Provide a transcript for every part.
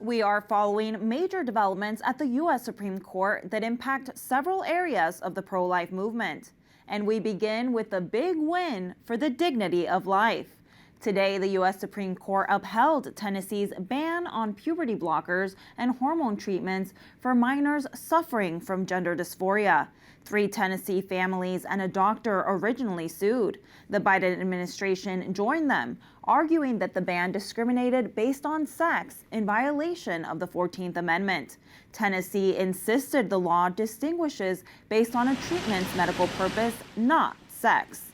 We are following major developments at the U.S. Supreme Court that impact several areas of the pro-life movement. And we begin with the big win for the dignity of life. Today, the U.S. Supreme Court upheld Tennessee's ban on puberty blockers and hormone treatments for minors suffering from gender dysphoria. 3 Tennessee families and a doctor originally sued. The Biden administration joined them, arguing that the ban discriminated based on sex in violation of the 14th Amendment. Tennessee insisted the law distinguishes based on a treatment's medical purpose, not sex.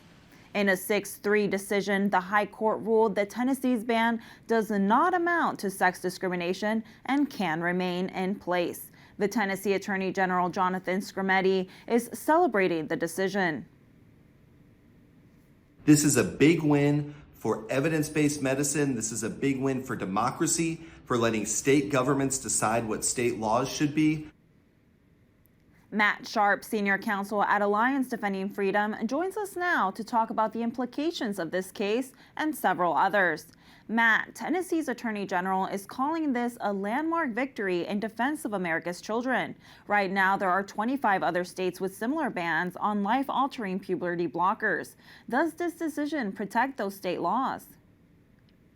In a 6-3 decision, the High Court ruled that Tennessee's ban does not amount to sex discrimination and can remain in place. The Tennessee Attorney General Jonathan Skrmetti is celebrating the decision. This is a big win for evidence-based medicine. This is a big win for democracy, for letting state governments decide what state laws should be. Matt Sharp, senior counsel at Alliance Defending Freedom, joins us now to talk about the implications of this case and several others. Matt, Tennessee's Attorney General is calling this a landmark victory in defense of America's children. Right now, there are 25 other states with similar bans on life-altering puberty blockers. Does this decision protect those state laws?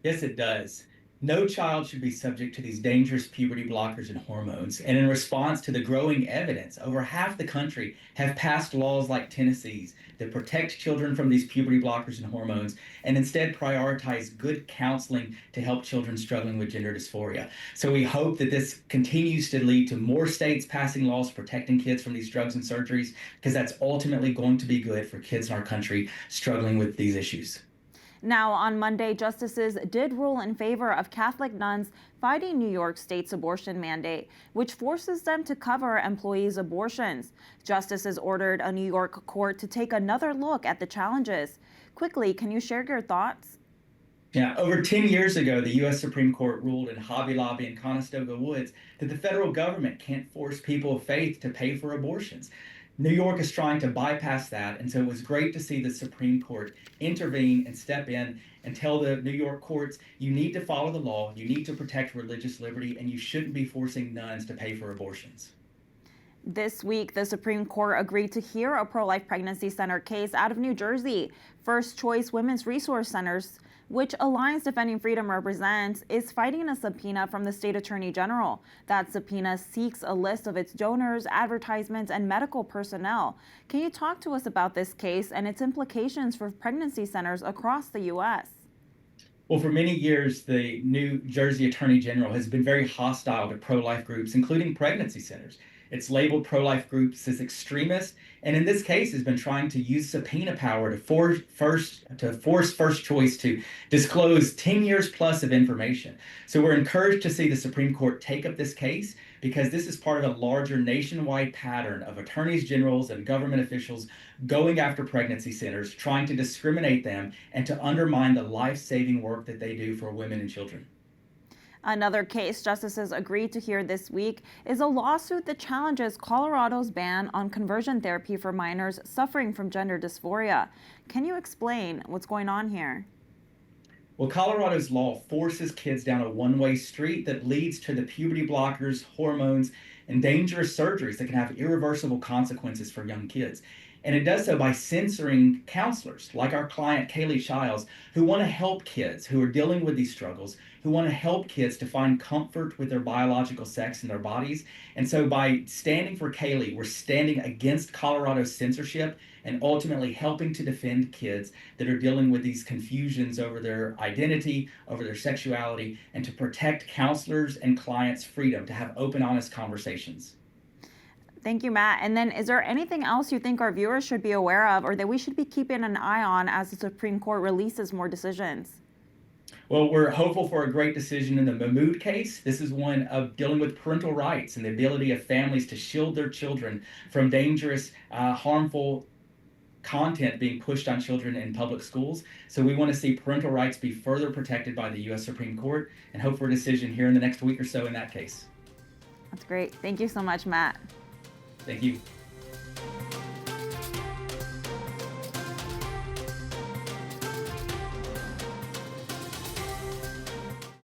Yes, it does. No child should be subject to these dangerous puberty blockers and hormones. And in response to the growing evidence, over half the country have passed laws like Tennessee's that protect children from these puberty blockers and hormones and instead prioritize good counseling to help children struggling with gender dysphoria. So we hope that this continues to lead to more states passing laws protecting kids from these drugs and surgeries, because that's ultimately going to be good for kids in our country struggling with these issues. Now, on Monday, justices did rule in favor of Catholic nuns fighting New York State's abortion mandate, which forces them to cover employees' abortions. Justices ordered a New York court to take another look at the challenges. Quickly, can you share your thoughts? Yeah, over 10 years ago, the U.S. Supreme Court ruled in Hobby Lobby and Conestoga Woods that the federal government can't force people of faith to pay for abortions. New York is trying to bypass that, and so it was great to see the Supreme Court intervene and step in and tell the New York courts, you need to follow the law, you need to protect religious liberty, and you shouldn't be forcing nuns to pay for abortions. This week, the Supreme Court agreed to hear a pro-life pregnancy center case out of New Jersey. First Choice Women's Resource Centers, which Alliance Defending Freedom represents, is fighting a subpoena from the state attorney general. That subpoena seeks a list of its donors, advertisements, and medical personnel. Can you talk to us about this case and its implications for pregnancy centers across the U.S.? Well, for many years, the New Jersey Attorney General has been very hostile to pro-life groups, including pregnancy centers. It's labeled pro-life groups as extremist, and in this case has been trying to use subpoena power to force First Choice to disclose 10 years plus of information. So we're encouraged to see the Supreme Court take up this case, because this is part of a larger nationwide pattern of attorneys generals and government officials going after pregnancy centers, trying to discriminate them and to undermine the life-saving work that they do for women and children. Another case justices agreed to hear this week is a lawsuit that challenges Colorado's ban on conversion therapy for minors suffering from gender dysphoria. Can you explain what's going on here? Well, Colorado's law forces kids down a one-way street that leads to the puberty blockers, hormones, and dangerous surgeries that can have irreversible consequences for young kids. And it does so by censoring counselors like our client, Kaylee Shiles, who want to help kids who are dealing with these struggles, who want to help kids to find comfort with their biological sex and their bodies. And so by standing for Kaylee, we're standing against Colorado's censorship and ultimately helping to defend kids that are dealing with these confusions over their identity, over their sexuality, and to protect counselors and clients' freedom to have open, honest conversations. Thank you, Matt. And then is there anything else you think our viewers should be aware of or that we should be keeping an eye on as the Supreme Court releases more decisions? Well, we're hopeful for a great decision in the Mahmoud case. This is one of dealing with parental rights and the ability of families to shield their children from dangerous, harmful content being pushed on children in public schools. So we want to see parental rights be further protected by the U.S. Supreme Court and hope for a decision here in the next week or so in that case. That's great. Thank you so much, Matt. Thank you.